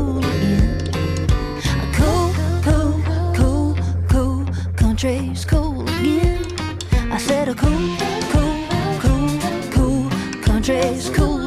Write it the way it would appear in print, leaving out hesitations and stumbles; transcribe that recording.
cool again. Cool, cool, cool, cool, country's cool again. I said a cool, cool, cool, cool, country's cool